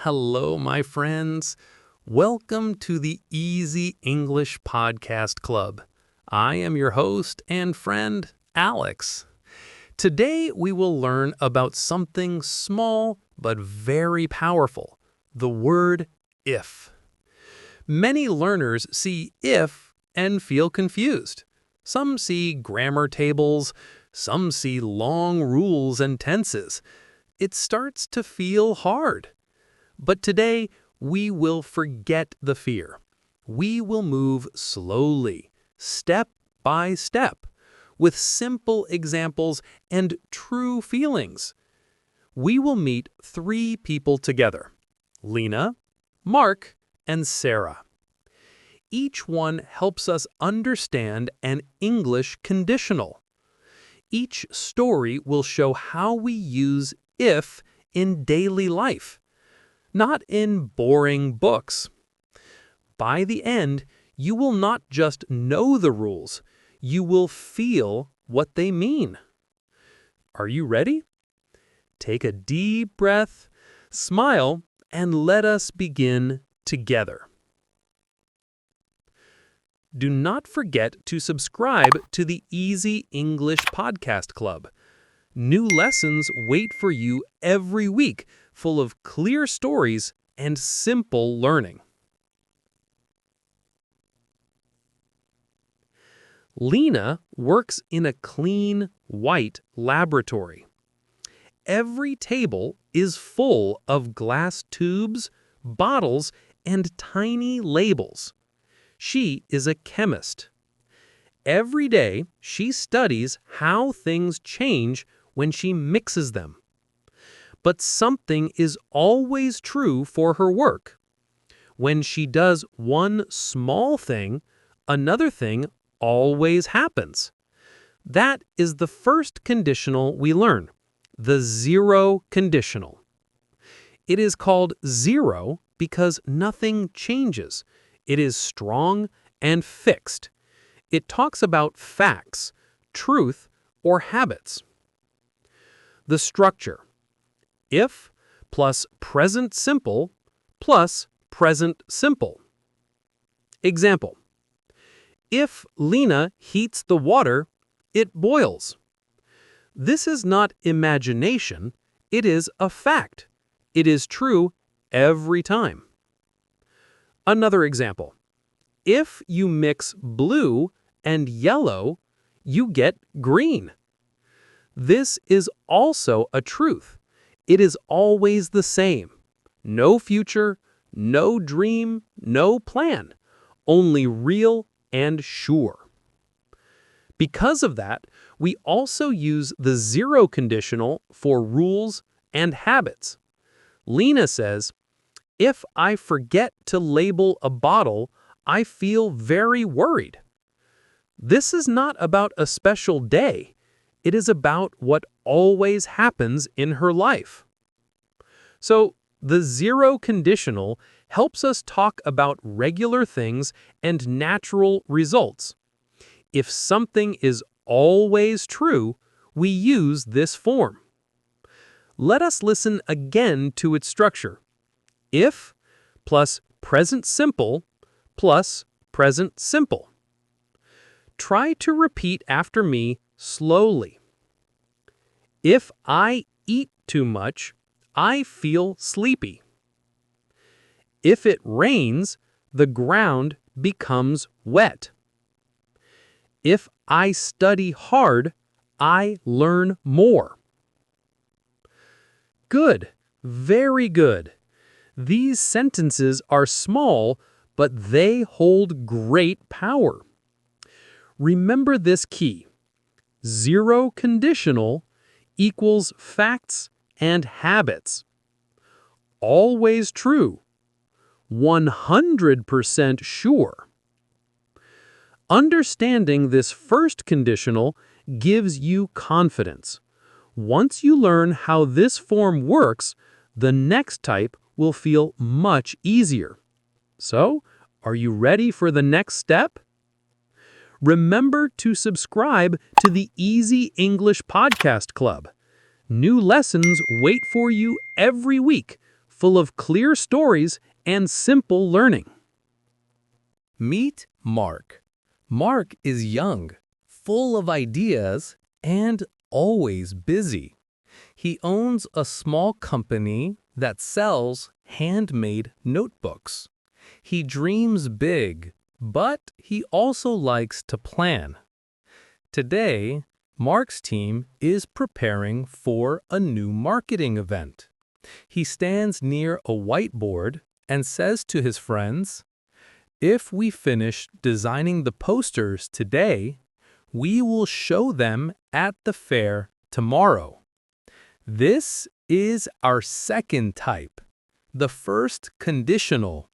Hello, my friends. Welcome to the Easy English Podcast Club. I am your host and friend, Alex. Today, we will learn about something small but very powerful, the word if. Many learners see if and feel confused. Some see grammar tables, some see long rules and tenses. It starts to feel hard. But today, we will forget the fear. We will move slowly, step by step, with simple examples and true feelings. We will meet 3 people together: Lena, Mark, and Sarah. Each one helps us understand an English conditional. Each story will show how we use if in daily life, not in boring books. By the end, you will not just know the rules, you will feel what they mean. Are you ready? Take a deep breath, smile, and let us begin together. Do not forget to subscribe to the Easy English Podcast Club. New lessons wait for you every week, full of clear stories and simple learning. Lena works in a clean, white laboratory. Every table is full of glass tubes, bottles, and tiny labels. She is a chemist. Every day, she studies how things change when she mixes them. But something is always true for her work. When she does one small thing, another thing always happens. That is the first conditional we learn, the zero conditional. It is called zero because nothing changes. It is strong and fixed. It talks about facts, truth, or habits. The structure: if plus present simple plus present simple. Example: if Lena heats the water, it boils. This is not imagination, it is a fact. It is true every time. Another example: if you mix blue and yellow, you get green. This is also a truth. It is always the same. No future, no dream, no plan. Only real and sure. Because of that, we also use the zero conditional for rules and habits. Lena says, "If I forget to label a bottle, I feel very worried." This is not about a special day. It is about what always happens in her life. So, the zero conditional helps us talk about regular things and natural results. If something is always true, we use this form. Let us listen again to its structure. If plus present simple plus present simple. Try to repeat after me slowly. If I eat too much, I feel sleepy. If it rains, the ground becomes wet. If I study hard, I learn more. Good, very good. These sentences are small, but they hold great power. Remember this key: zero conditional equals facts and habits. Always true. 100% sure. Understanding this first conditional gives you confidence. Once you learn how this form works, the next type will feel much easier. So, are you ready for the next step? Remember to subscribe to the Easy English Podcast Club. New lessons wait for you every week, full of clear stories and simple learning. Meet Mark. Mark is young, full of ideas, and always busy. He owns a small company that sells handmade notebooks. He dreams big, but he also likes to plan. Today, Mark's team is preparing for a new marketing event. He stands near a whiteboard and says to his friends, "If we finish designing the posters today, we will show them at the fair tomorrow." This is our second type, the first conditional.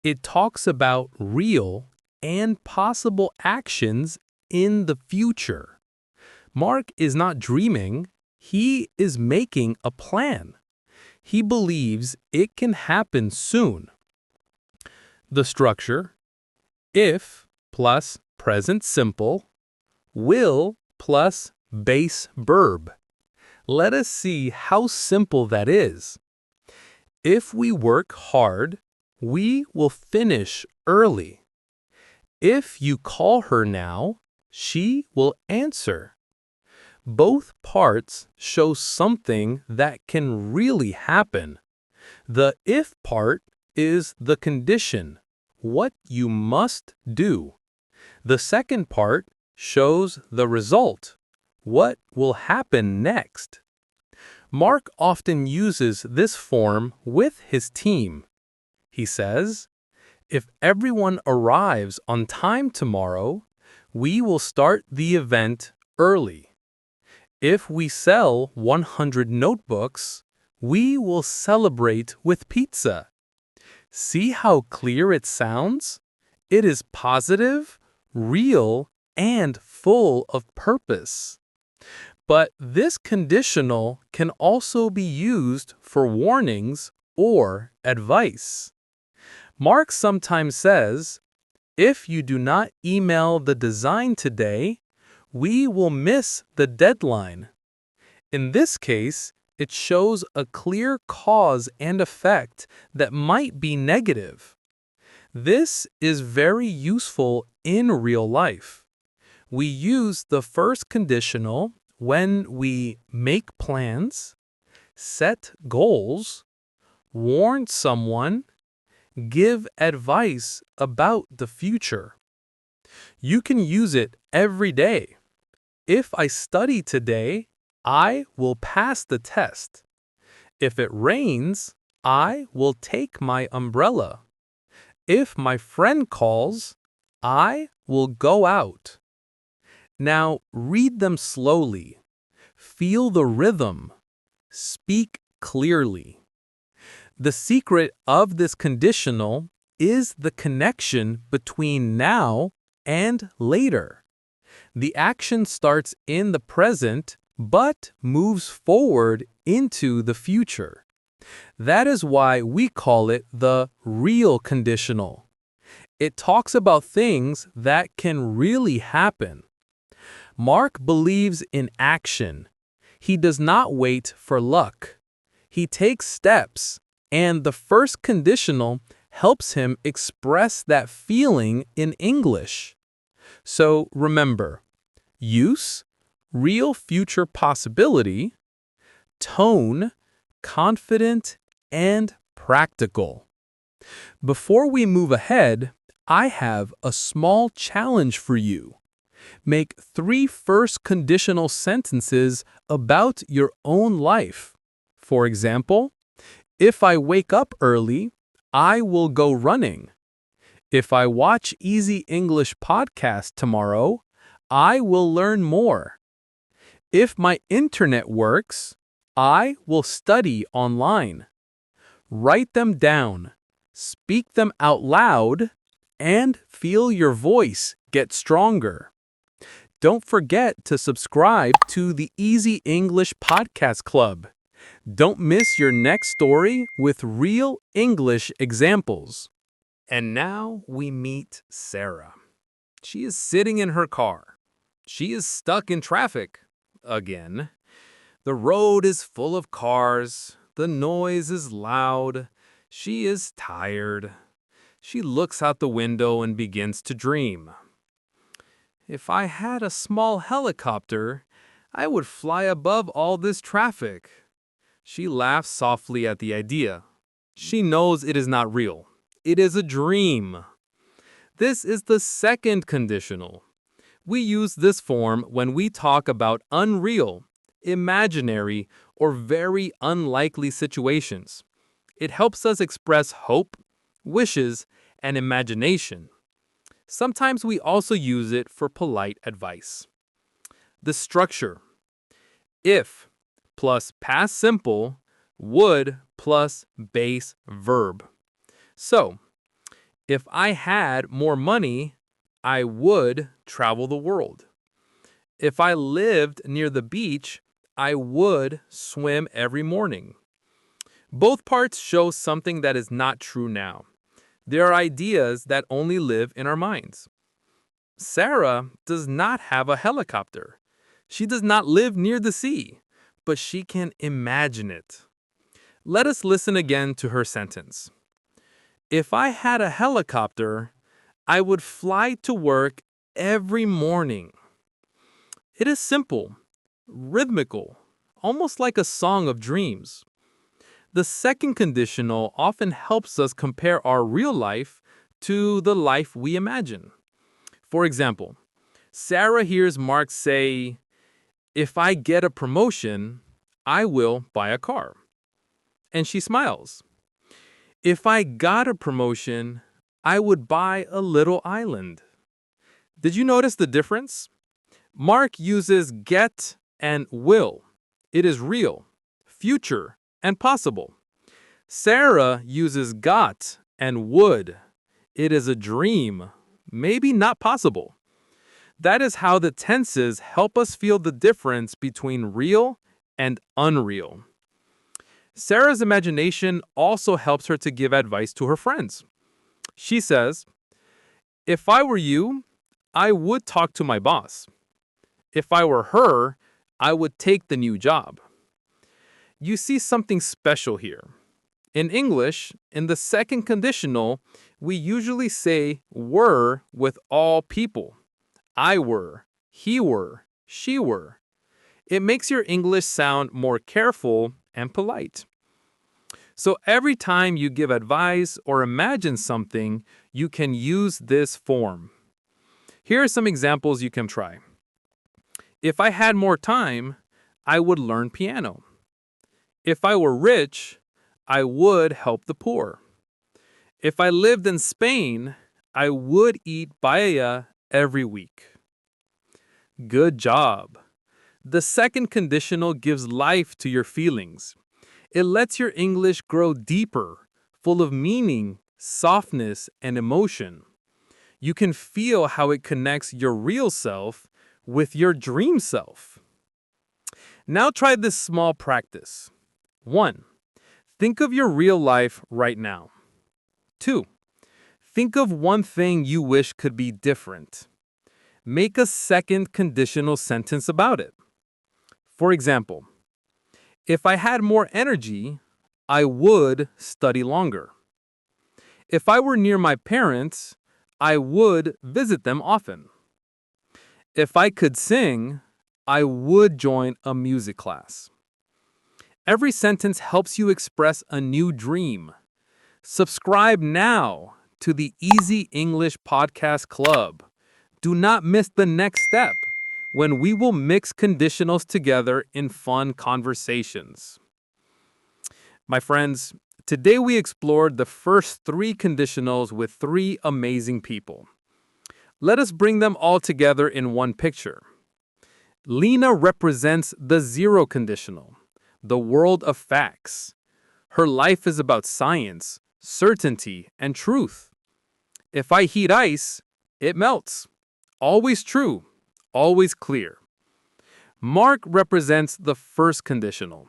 It talks about real and possible actions in the future. Mark is not dreaming, he is making a plan. He believes it can happen soon. The structure: if plus present simple, will plus base verb. Let us see how simple that is. If we work hard, we will finish early. If you call her now, she will answer. Both parts show something that can really happen. The if part is the condition, what you must do. The second part shows the result, what will happen next. Mark often uses this form with his team. He says, "If everyone arrives on time tomorrow, we will start the event early. If we sell 100 notebooks, we will celebrate with pizza." See how clear it sounds? It is positive, real, and full of purpose. But this conditional can also be used for warnings or advice. Mark sometimes says, "If you do not email the design today, we will miss the deadline." In this case, it shows a clear cause and effect that might be negative. This is very useful in real life. We use the first conditional when we make plans, set goals, warn someone, give advice about the future. You can use it every day. If I study today, I will pass the test. If it rains, I will take my umbrella. If my friend calls, I will go out. Now read them slowly. Feel the rhythm. Speak clearly. The secret of this conditional is the connection between now and later. The action starts in the present but moves forward into the future. That is why we call it the real conditional. It talks about things that can really happen. Mark believes in action. He does not wait for luck. He takes steps, and the first conditional helps him express that feeling in English. So remember, use, real future possibility; tone, confident and practical. Before we move ahead, I have a small challenge for you. Make 3 first conditional sentences about your own life. For example, if I wake up early, I will go running. If I watch Easy English podcast tomorrow, I will learn more. If my internet works, I will study online. Write them down, speak them out loud, and feel your voice get stronger. Don't forget to subscribe to the Easy English Podcast Club. Don't miss your next story with real English examples. And now we meet Sarah. She is sitting in her car. She is stuck in traffic again. The road is full of cars. The noise is loud. She is tired. She looks out the window and begins to dream. If I had a small helicopter, I would fly above all this traffic. She laughs softly at the idea. She knows it is not real. It is a dream. This is the second conditional. We use this form when we talk about unreal, imaginary, or very unlikely situations. It helps us express hope, wishes, and imagination. Sometimes we also use it for polite advice. The structure: if plus past simple, would plus base verb. So, if I had more money, I would travel the world. If I lived near the beach, I would swim every morning. Both parts show something that is not true now. They are ideas that only live in our minds. Sarah does not have a helicopter. She does not live near the sea, but she can imagine it. Let us listen again to her sentence. If I had a helicopter, I would fly to work every morning. It is simple, rhythmical, almost like a song of dreams. The second conditional often helps us compare our real life to the life we imagine. For example, Sarah hears Mark say, "If I get a promotion, I will buy a car." And she smiles. If I got a promotion, I would buy a little island. Did you notice the difference? Mark uses get and will. It is real, future, and possible. Sarah uses got and would. It is a dream, maybe not possible. That is how the tenses help us feel the difference between real and unreal. Sarah's imagination also helps her to give advice to her friends. She says, "If I were you, I would talk to my boss. If I were her, I would take the new job." You see something special here. In English, in the second conditional, we usually say were with all people. I were, he were, she were. It makes your English sound more careful and polite. So every time you give advice or imagine something, you can use this form. Here are some examples you can try. If I had more time, I would learn piano. If I were rich, I would help the poor. If I lived in Spain, I would eat paella every week. Good job. The second conditional gives life to your feelings. It lets your English grow deeper, full of meaning, softness, and emotion. You can feel how it connects your real self with your dream self. Now try this small practice. 1. Think of your real life right now. 2. Think of one thing you wish could be different. Make a second conditional sentence about it. For example, if I had more energy, I would study longer. If I were near my parents, I would visit them often. If I could sing, I would join a music class. Every sentence helps you express a new dream. Subscribe now to the Easy English Podcast Club. Do not miss the next step, when we will mix conditionals together in fun conversations. My friends, today we explored the first 3 conditionals with 3 amazing people. Let us bring them all together in one picture. Lena represents the zero conditional, the world of facts. Her life is about science, certainty, and truth. If I heat ice, it melts. Always true, always clear. Mark represents the first conditional,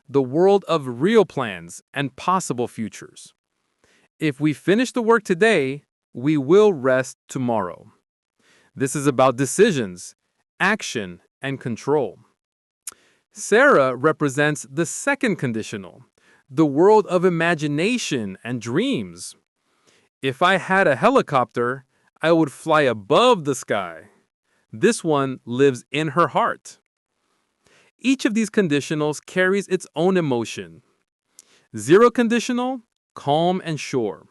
the world of real plans and possible futures. If we finish the work today, we will rest tomorrow. This is about decisions, action, and control. Sarah represents the second conditional, the world of imagination and dreams. If I had a helicopter, I would fly above the sky. This one lives in her heart. Each of these conditionals carries its own emotion. Zero conditional, calm and sure.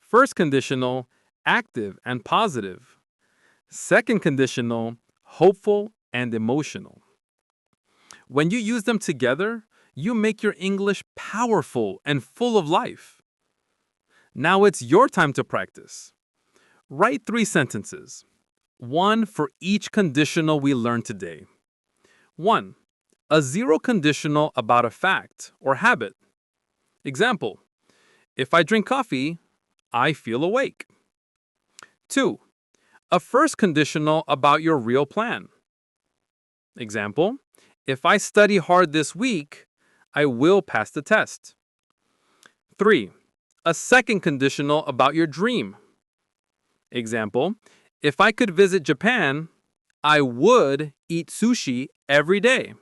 First conditional, active and positive. Second conditional, hopeful and emotional. When you use them together, you make your English powerful and full of life. Now it's your time to practice. Write 3 sentences, one for each conditional we learned today. 1. A zero conditional about a fact or habit. Example, if I drink coffee, I feel awake. 2. A first conditional about your real plan. Example, if I study hard this week, I will pass the test. 3. A second conditional about your dream. Example, if I could visit Japan, I would eat sushi every day.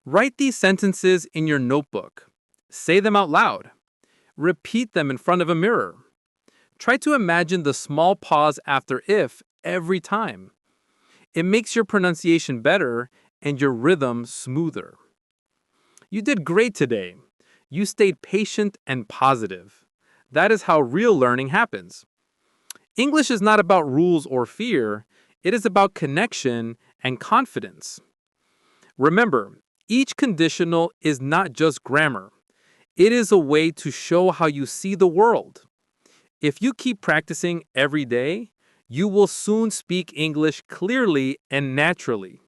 Write these sentences in your notebook. Say them out loud. Repeat them in front of a mirror. Try to imagine the small pause after if every time. It makes your pronunciation better and your rhythm smoother. You did great today. You stayed patient and positive. That is how real learning happens. English is not about rules or fear. It is about connection and confidence. Remember, each conditional is not just grammar. It is a way to show how you see the world. If you keep practicing every day, you will soon speak English clearly and naturally.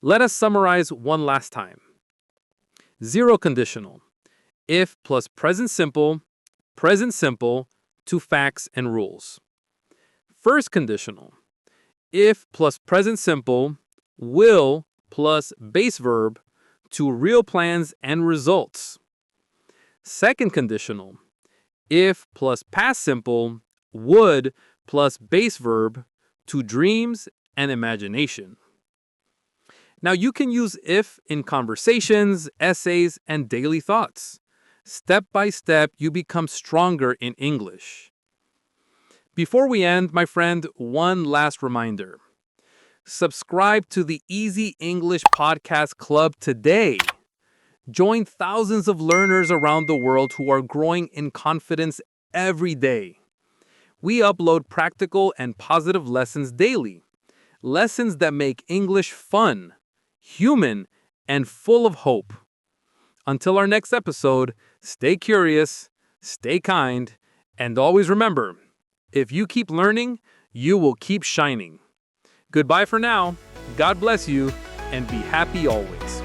Let us summarize one last time. Zero conditional. If plus present simple to facts and rules. First conditional. If plus present simple, will plus base verb to real plans and results. Second conditional. If plus past simple, would plus base verb to dreams and imagination. Now you can use if in conversations, essays, and daily thoughts. Step by step, you become stronger in English. Before we end, my friend, one last reminder. Subscribe to the Easy English Podcast Club today. Join thousands of learners around the world who are growing in confidence every day. We upload practical and positive lessons daily. Lessons that make English fun, human, and full of hope. Until our next episode, stay curious, stay kind, and always remember, if you keep learning, you will keep shining. Goodbye for now. God bless you, and be happy always.